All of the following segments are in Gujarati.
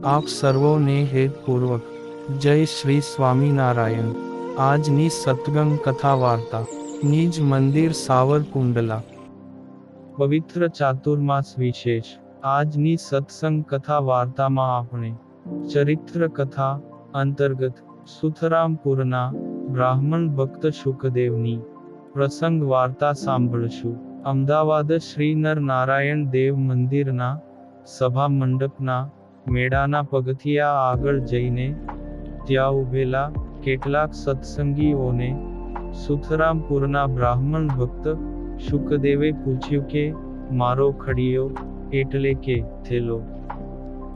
આપ સર્વોને હેતપૂર્વક જય શ્રી સ્વામિનારાયણ। આજની સત્સંગ કથા વાર્તા નિજ મંદિર સાવરકુંડલા। પવિત્ર ચાતુર્માસ વિશેષ। આજની સત્સંગ કથા વાર્તામાં આપણે ચરિત્ર કથા અંતર્ગત સુથરામપુરના બ્રાહ્મણ ભક્ત શુકદેવની પ્રસંગ વાર્તા સાંભળશું। અમદાવાદ શ્રી નરનારાયણ દેવ મંદિરના સભા મંડપના મેળાના પગથિયા આગળ જઈને ત્યાં ઊભેલા કેટલાક સત્સંગીઓને સુથરામપુરના બ્રાહ્મણ ભક્ત શુકદેવે પૂછ્યું કે મારો ખડીયો એટલે કે થેલો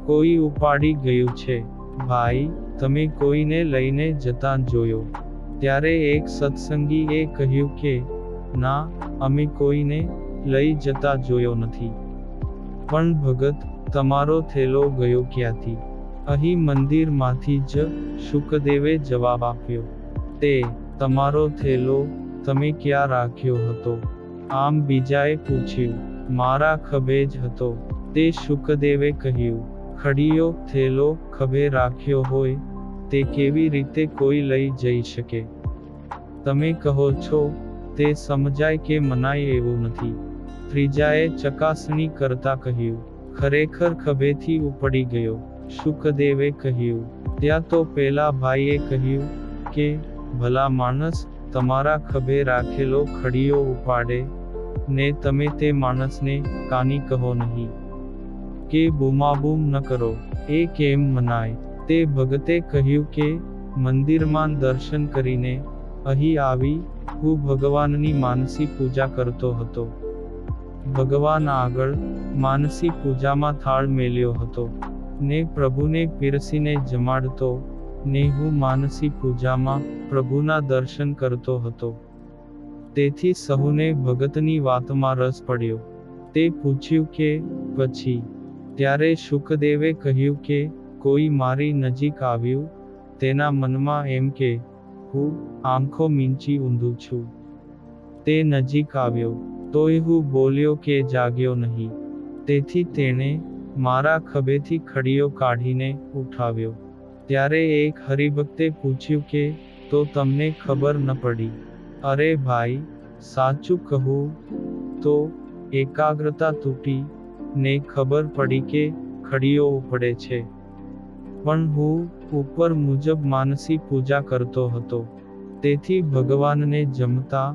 કોઈ ઉપાડી ગયું છે ભાઈ, તમે કોઈને લઈને જતા જોયો? ત્યારે એક સત્સંગીએ કહ્યું કે ના, અમે કોઈને લઈ જતા જોયો નથી। પણ ભગત, તમારો થેલો ગયો ક્યાંથી? અહીં મંદિરમાંથી જ, શુકદેવે જવાબ આપ્યો। તે તમારો થેલો તમે ક્યાં રાખ્યો હતો? આમ બીજાએ પૂછ્યું। મારા ખભે જ હતો, તે શુકદેવે કહ્યું। ખડીયો થેલો ખભે રાખ્યો હોય તે કેવી રીતે કોઈ લઈ જઈ શકે? તમે કહો છો તે સમજાય કે મનાય એવું નથી। ત્રીજાએ ચકાસણી કરતા કહ્યું, ખરેખર ખભેથી ઉપડી ગયો। શુકદેવે કહ્યું। ત્યાં તો પેલા ભાઈએ કહ્યું કે ભલા માણસ, તમારા ખભે રાખેલો ખડીયો ઉપાડે ને તમે તે માણસને કાની કહો નહીં કે બૂમાબૂમ ન કરો, એ કેમ મનાય? તે ભગતે કહ્યું કે મંદિરમાં દર્શન કરીને અહીં આવી હું ભગવાનની માનસી પૂજા કરતો હતો। ભગવાન આગળ માનસી પૂજામાં થાળ મેલ્યો હતો ને પ્રભુને પીરસીને જમાડતો ને હું માનસી પૂજામાં પ્રભુના દર્શન કરતો હતો। તેથી સહુને ભગતની વાતમાં રસ પડ્યો। તે પૂછ્યું કે પછી? ત્યારે શુકદેવે કહ્યું કે કોઈ મારી નજીક આવ્યું, તેના મનમાં એમ કે હું આંખો મીંચી ઊંધું છું। તે નજીક આવ્યો તોય હું બોલ્યો કે જાગ્યો નહીં। તેથી તેણે મારા ખભેથી ખડીયો કાઢીને ઉઠાવ્યો। ત્યારે એક હરિભક્તે પૂછ્યું કે તો તમને ખબર ન પડી? અરે ભાઈ, સાચું કહું તો એકાગ્રતા તૂટી ને ખબર પડી કે ખડીયો ઉપડે છે, પણ હું ઉપર મુજબ માનસી પૂજા કરતો હતો। તેથી ભગવાનને જમતા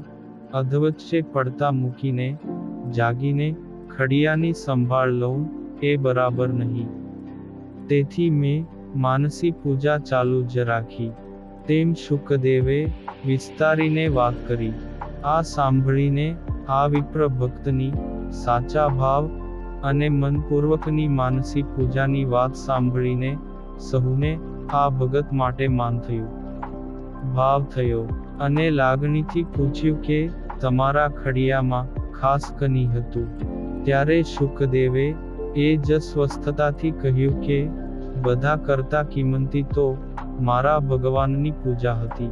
અધવચ્ચે પડતા મૂકીને જાગીને ખડિયાની સંભાળ લઉં એ બરાબર નહીં। તેથી મેં માનસી પૂજા ચાલુ જ રાખી। તેમ શુકદેવે વિસ્તારીને વાત કરી। આ સાંભળીને આ વિપ્ર ભક્તની સાચા ભાવ અને મનપૂર્વકની માનસી પૂજાની વાત સાંભળીને સહુને આ ભગત માટે માન થયું, ભાવ થયો અને લાગણીથી પૂછ્યું કે તમારા ખડિયામાં ખાસ કની હતું? ત્યારે શુકદેવે એ જ સ્વસ્થતાથી કહ્યું કે બધા કરતા કિંમતી તો મારા ભગવાનની પૂજા હતી,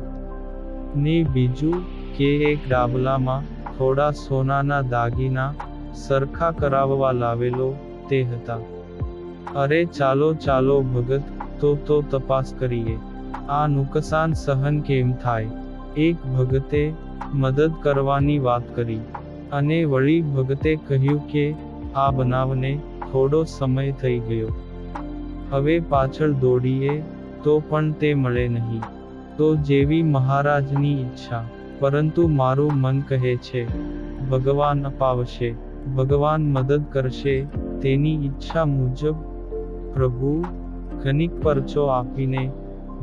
ને બીજું કે એક ડાબલામાં થોડા સોનાના દાગીના સરખા કરાવવા લાવેલો તે હતા। અરે ચાલો ચાલો ભગત, તો તપાસ કરીએ, આ નુકસાન સહન કેમ થાય? એક ભગતે મદદ કરવાની વાત કરી અને વળી ભગતે કહ્યું કે આ બનાવને થોડો સમય થઈ ગયો, હવે પાછળ દોડીએ તો પણ તે મળે નહીં। તો જેવી મહારાજની ઈચ્છા, પરંતુ મારું મન કહે છે ભગવાન અપાવશે, ભગવાન મદદ કરશે તેની ઈચ્છા મુજબ પ્રભુ ઘણીક પરચો આપીને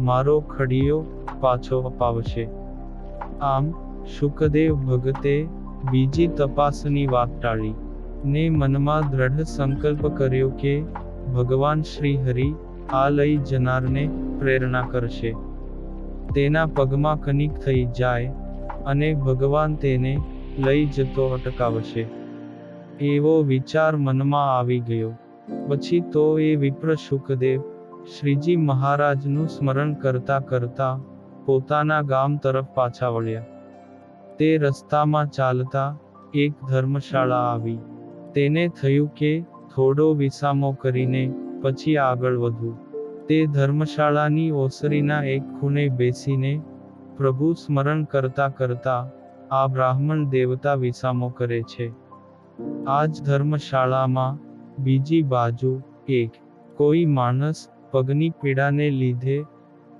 મારો ખડીયો પાછો અપાવશે। આમ શુકદેવ ભગતે બીજી તપાસની વાત ટાળી ને મનમાં દ્રઢ સંકલ્પ કર્યો કે ભગવાન શ્રી હરિ આ લઈ જનારને પ્રેરણા કરશે, તેના પગમાં કનિક થઈ જાય અને ભગવાન તેને લઈ જતો અટકાવશે, એવો વિચાર મનમાં આવી ગયો। પછી તો એ વિપ્ર શુકદેવ શ્રીજી મહારાજનું સ્મરણ કરતા કરતા પોતાના ગામ તરફ પાછા વળ્યા। તે રસ્તામાં ચાલતા એક ધર્મશાળા આવી। તેને થયું કે થોડો વિસામો કરીને પછી આગળ વધવું. તે ધર્મશાળાની ઓસરીના એક ખૂણે બેસીને પ્રભુ સ્મરણ કરતા કરતા આ બ્રાહ્મણ દેવતા વિસામો કરે છે. આ જ ધર્મશાળામાં બીજી બાજુ એક કોઈ માણસ પગની પીડાને લીધે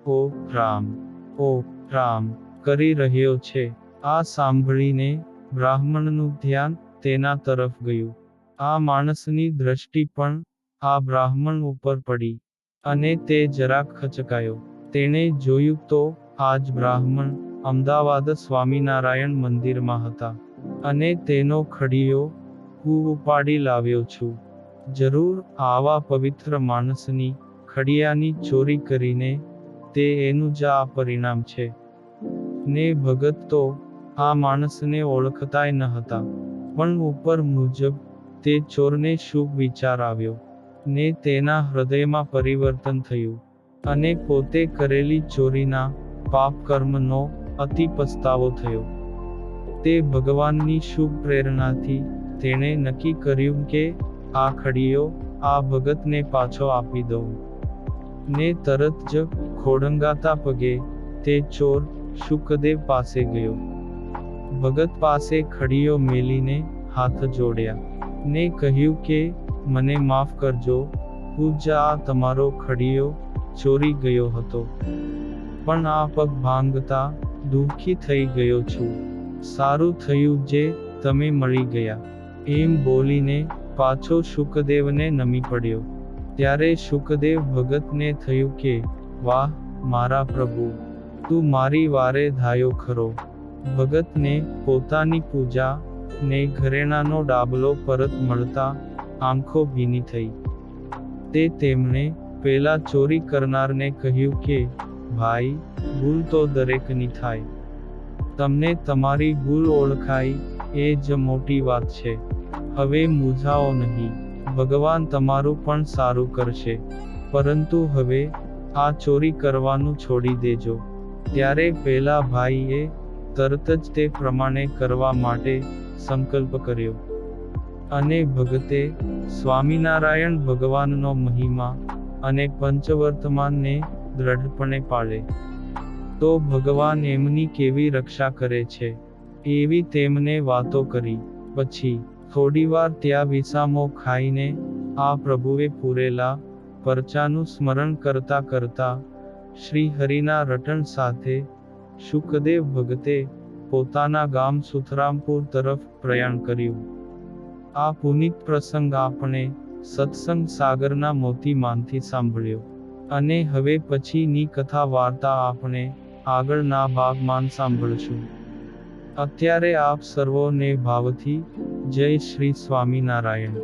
ઓ રામ કરી રહ્યો છે. આ સાંભળીને બ્રાહ્મણનું ધ્યાન તેના તરફ ગયું. આ માણસની દ્રષ્ટિ પણ આ બ્રાહ્મણ ઉપર પડી અને તે જરાક ખચકાયો. તેણે જોયું તો આ જ બ્રાહ્મણ અમદાવાદ સ્વામિનારાયણ મંદિરમાં હતા અને તેનો ખડીયો હું ઉપાડી લાવ્યો છું. જરૂર આવા પવિત્ર માણસની ખડિયાની ચોરી કરીને તે એનું જ આ પરિણામ છે. ને ભગત તો આ માણસને ઓળખતાય ન હતા, પણ ઉપર મુજબ તે ચોરને શુભ વિચાર આવ્યો ને તેના હૃદયમાં પરિવર્તન થયું અને પોતે કરેલી ચોરીના પાપ કર્મનો અતિ પસ્તાવો થયો. તે ભગવાનની શુભ પ્રેરણાથી તેણે નક્કી કર્યું કે આ ખડીયો આ ભગતને પાછો આપી દઉં. ને તરત જ ખોડંગાતા પગે તે ચોર શુકદેવ પાસે ગયો. ભગત પાસે ખડીયો મેલીને હાથ જોડ્યા ને કહ્યું કે મને માફ કરજો, હું જ આ તમારો ખડીયો ચોરી ગયો હતો, પણ આ પગ ભાંગતા દુઃખી થઈ ગયો છું. સારું થયું જે તમે મળી ગયા. એમ બોલીને પાછો શુકદેવને નમી પડ્યો. ત્યારે શુકદેવ ભગતને થયું કે વાહ મારા પ્રભુ, તું મારી વારે ધાયો ખરો. ભગતને પોતાની પૂજા ને ઘરેણાનો ડાબલો પરત મળતા આંખો ભીની થઈ. તે તેમણે પેલા ચોરી કરનારને કહ્યું કે ભાઈ, ભૂલ તો દરેકની થાય. તમને તમારી ભૂલ ઓળખાઈ એ જ મોટી વાત છે. હવે મૂંઝાઓ નહીં, ભગવાન તમારું પણ સારું કરશે, પરંતુ હવે આ ચોરી કરવાનું છોડી દેજો. ત્યારે પેલા ભાઈએ તરત જ તે પ્રમાણે કરવા માટે સંકલ્પ કર્યો. અને ભગતે સ્વામિનારાયણ ભગવાનનો મહિમા અને પંચવર્તમાનને દ્રઢપણે પાળે તો ભગવાન એમની કેવી રક્ષા કરે છે એવી તેમને વાતો કરી. પછી થોડીવાર ત્યાં વિસામો ખાઈને આ પ્રભુએ પૂરેલા પરચાનું સ્મરણ કરતા કરતા શ્રી હરિના રટણ સાથે શુકદેવ ભગતે પોતાના ગામ સુથરામપુર તરફ પ્રયાણ કર્યું. આ પુનિત પ્રસંગ આપણે સત્સંગ સાગરના મોતીમાંથી સાંભળ્યો અને હવે પછીની કથા વાર્તા આપણે આગળના ભાગમાં સાંભળશું. અત્યારે આપ સર્વોને ભાવથી જય શ્રી સ્વામિનારાયણ.